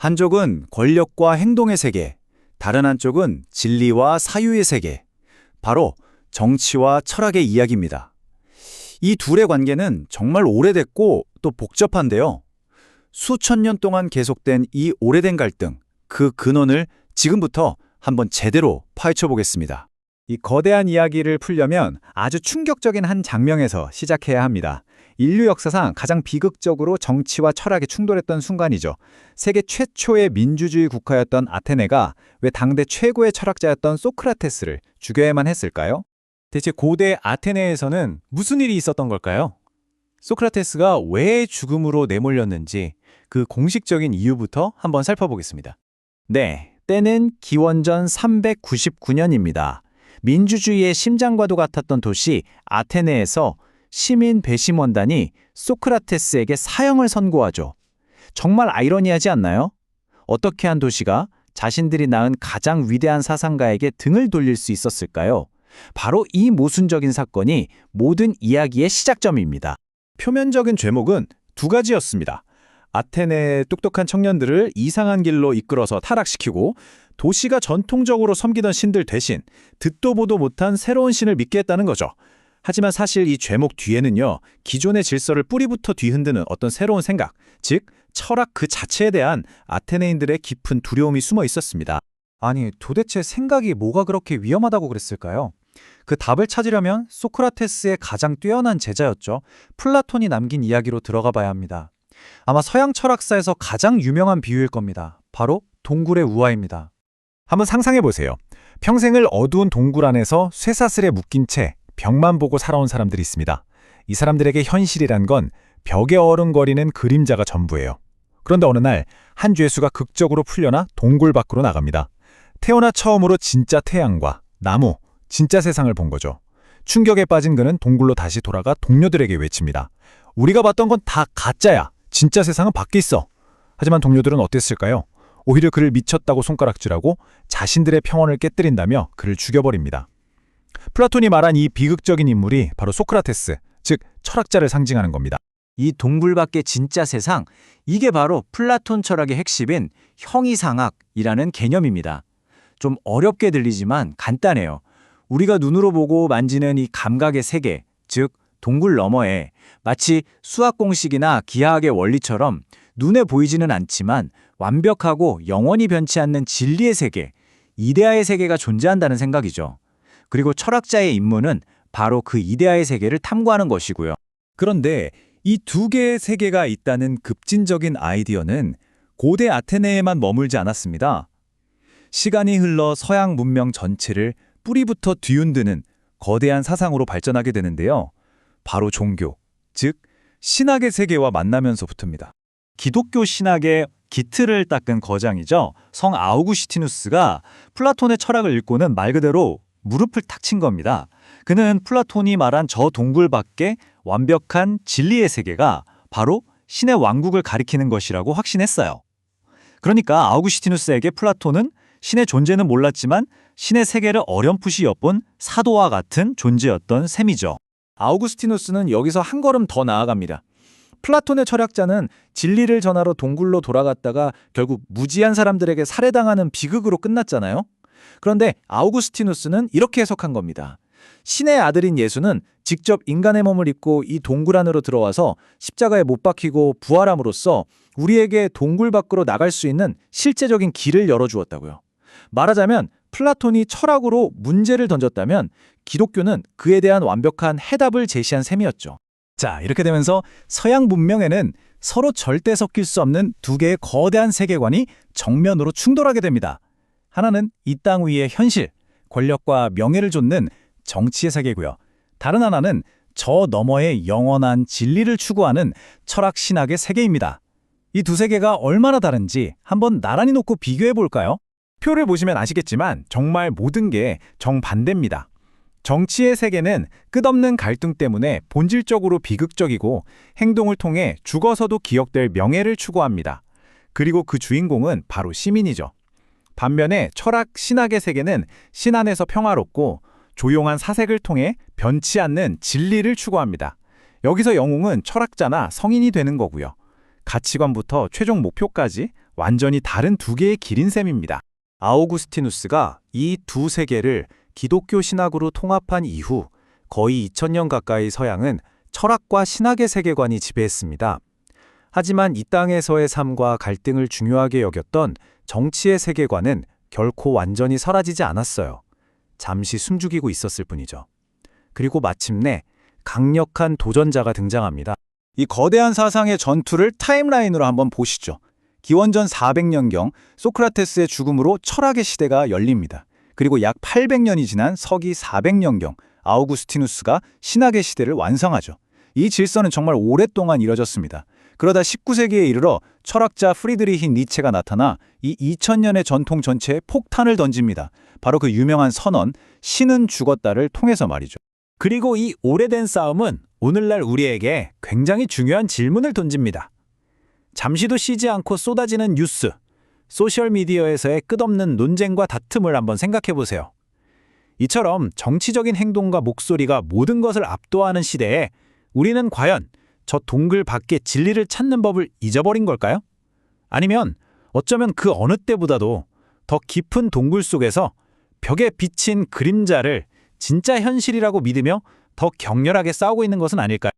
한쪽은 권력과 행동의 세계, 다른 한쪽은 진리와 사유의 세계, 바로 정치와 철학의 이야기입니다. 이 둘의 관계는 정말 오래됐고 또 복잡한데요. 수천 년 동안 계속된 이 오래된 갈등, 그 근원을 지금부터 한번 제대로 파헤쳐 보겠습니다. 이 거대한 이야기를 풀려면 아주 충격적인 한 장면에서 시작해야 합니다. 인류 역사상 가장 비극적으로 정치와 철학이 충돌했던 순간이죠. 세계 최초의 민주주의 국가였던 아테네가 왜 당대 최고의 철학자였던 소크라테스를 죽여야만 했을까요? 대체 고대 아테네에서는 무슨 일이 있었던 걸까요? 소크라테스가 왜 죽음으로 내몰렸는지 그 공식적인 이유부터 한번 살펴보겠습니다. 네, 때는 기원전 399년입니다. 민주주의의 심장과도 같았던 도시 아테네에서 시민 배심원단이 소크라테스에게 사형을 선고하죠. 정말 아이러니하지 않나요? 어떻게 한 도시가 자신들이 낳은 가장 위대한 사상가에게 등을 돌릴 수 있었을까요? 바로 이 모순적인 사건이 모든 이야기의 시작점입니다. 표면적인 죄목은 두 가지였습니다. 아테네의 똑똑한 청년들을 이상한 길로 이끌어서 타락시키고 도시가 전통적으로 섬기던 신들 대신 듣도 보도 못한 새로운 신을 믿게 했다는 거죠. 하지만 사실 이 죄목 뒤에는요, 기존의 질서를 뿌리부터 뒤흔드는 어떤 새로운 생각, 즉 철학 그 자체에 대한 아테네인들의 깊은 두려움이 숨어 있었습니다. 아니, 도대체 생각이 뭐가 그렇게 위험하다고 그랬을까요? 그 답을 찾으려면 소크라테스의 가장 뛰어난 제자였죠. 플라톤이 남긴 이야기로 들어가 봐야 합니다. 아마 서양 철학사에서 가장 유명한 비유일 겁니다. 바로 동굴의 우화입니다. 한번 상상해 보세요. 평생을 어두운 동굴 안에서 쇠사슬에 묶인 채 벽만 보고 살아온 사람들이 있습니다. 이 사람들에게 현실이란 건 벽에 어른거리는 그림자가 전부예요. 그런데 어느 날 한 죄수가 극적으로 풀려나 동굴 밖으로 나갑니다. 태어나 처음으로 진짜 태양과 나무, 진짜 세상을 본 거죠. 충격에 빠진 그는 동굴로 다시 돌아가 동료들에게 외칩니다. 우리가 봤던 건 다 가짜야. 진짜 세상은 밖에 있어. 하지만 동료들은 어땠을까요? 오히려 그를 미쳤다고 손가락질하고 자신들의 평온을 깨뜨린다며 그를 죽여버립니다. 플라톤이 말한 이 비극적인 인물이 바로 소크라테스, 즉 철학자를 상징하는 겁니다. 이 동굴 밖의 진짜 세상, 이게 바로 플라톤 철학의 핵심인 형이상학이라는 개념입니다. 좀 어렵게 들리지만 간단해요. 우리가 눈으로 보고 만지는 이 감각의 세계, 즉 동굴 너머에 마치 수학 공식이나 기하학의 원리처럼 눈에 보이지는 않지만 완벽하고 영원히 변치 않는 진리의 세계, 이데아의 세계가 존재한다는 생각이죠. 그리고 철학자의 임무는 바로 그 이데아의 세계를 탐구하는 것이고요. 그런데 이 두 개의 세계가 있다는 급진적인 아이디어는 고대 아테네에만 머물지 않았습니다. 시간이 흘러 서양 문명 전체를 뿌리부터 뒤흔드는 거대한 사상으로 발전하게 되는데요. 바로 종교, 즉 신학의 세계와 만나면서부터입니다. 기독교 신학의 기틀을 닦은 거장이죠. 성 아우구스티누스가 플라톤의 철학을 읽고는 말 그대로 무릎을 탁 친 겁니다. 그는 플라톤이 말한 저 동굴 밖에 완벽한 진리의 세계가 바로 신의 왕국을 가리키는 것이라고 확신했어요. 그러니까 아우구스티누스에게 플라톤은 신의 존재는 몰랐지만 신의 세계를 어렴풋이 엿본 사도와 같은 존재였던 셈이죠. 아우구스티누스는 여기서 한 걸음 더 나아갑니다. 플라톤의 철학자는 진리를 전하러 동굴로 돌아갔다가 결국 무지한 사람들에게 살해당하는 비극으로 끝났잖아요. 그런데 아우구스티누스는 이렇게 해석한 겁니다. 신의 아들인 예수는 직접 인간의 몸을 입고 이 동굴 안으로 들어와서 십자가에 못 박히고 부활함으로써 우리에게 동굴 밖으로 나갈 수 있는 실제적인 길을 열어주었다고요. 말하자면 플라톤이 철학으로 문제를 던졌다면 기독교는 그에 대한 완벽한 해답을 제시한 셈이었죠. 자, 이렇게 되면서 서양 문명에는 서로 절대 섞일 수 없는 두 개의 거대한 세계관이 정면으로 충돌하게 됩니다. 하나는 이 땅 위의 현실, 권력과 명예를 좇는 정치의 세계고요. 다른 하나는 저 너머의 영원한 진리를 추구하는 철학 신학의 세계입니다. 이 두 세계가 얼마나 다른지 한번 나란히 놓고 비교해 볼까요? 표를 보시면 아시겠지만 정말 모든 게 정반대입니다. 정치의 세계는 끝없는 갈등 때문에 본질적으로 비극적이고 행동을 통해 죽어서도 기억될 명예를 추구합니다. 그리고 그 주인공은 바로 시민이죠. 반면에 철학 신학의 세계는 신 안에서 평화롭고 조용한 사색을 통해 변치 않는 진리를 추구합니다. 여기서 영웅은 철학자나 성인이 되는 거고요. 가치관부터 최종 목표까지 완전히 다른 두 개의 길인 셈입니다. 아우구스티누스가 이 두 세계를 기독교 신학으로 통합한 이후 거의 2000년 가까이 서양은 철학과 신학의 세계관이 지배했습니다. 하지만 이 땅에서의 삶과 갈등을 중요하게 여겼던 정치의 세계관은 결코 완전히 사라지지 않았어요. 잠시 숨죽이고 있었을 뿐이죠. 그리고 마침내 강력한 도전자가 등장합니다. 이 거대한 사상의 전투를 타임라인으로 한번 보시죠. 기원전 400년경 소크라테스의 죽음으로 철학의 시대가 열립니다. 그리고 약 800년이 지난 서기 400년경 아우구스티누스가 신학의 시대를 완성하죠. 이 질서는 정말 오랫동안 이뤄졌습니다. 그러다 19세기에 이르러 철학자 프리드리히 니체가 나타나 이 2000년의 전통 전체에 폭탄을 던집니다. 바로 그 유명한 선언, 신은 죽었다를 통해서 말이죠. 그리고 이 오래된 싸움은 오늘날 우리에게 굉장히 중요한 질문을 던집니다. 잠시도 쉬지 않고 쏟아지는 뉴스, 소셜미디어에서의 끝없는 논쟁과 다툼을 한번 생각해 보세요. 이처럼 정치적인 행동과 목소리가 모든 것을 압도하는 시대에 우리는 과연 저 동굴 밖의 진리를 찾는 법을 잊어버린 걸까요? 아니면 어쩌면 그 어느 때보다도 더 깊은 동굴 속에서 벽에 비친 그림자를 진짜 현실이라고 믿으며 더 격렬하게 싸우고 있는 것은 아닐까요?